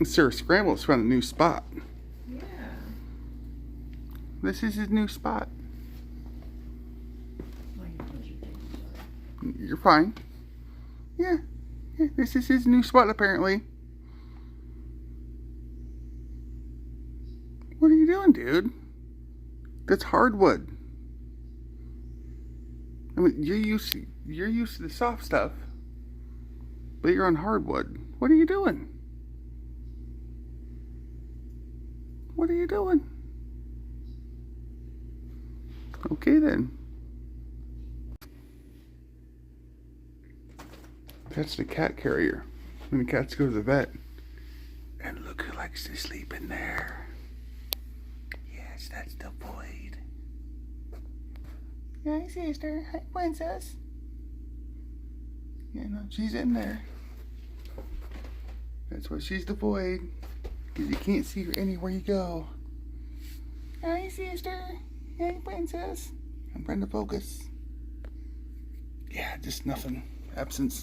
Sir Scrambles found a new spot. Yeah. This is his new spot. You're fine. Yeah, this is his new spot apparently. What are you doing, dude? That's hardwood. I mean, you're used to the soft stuff, but you're on hardwood. What are you doing? What are you doing? Okay then. That's the cat carrier. When the cats go to the vet. And look who likes to sleep in there. Yes, that's the void. Hi, sister. Hi, princess. Yeah, no, she's in there. That's why she's the void. Because you can't see her anywhere you go. Hi, sister. Hey, princess. I'm trying to focus. Yeah, just nothing. Absence.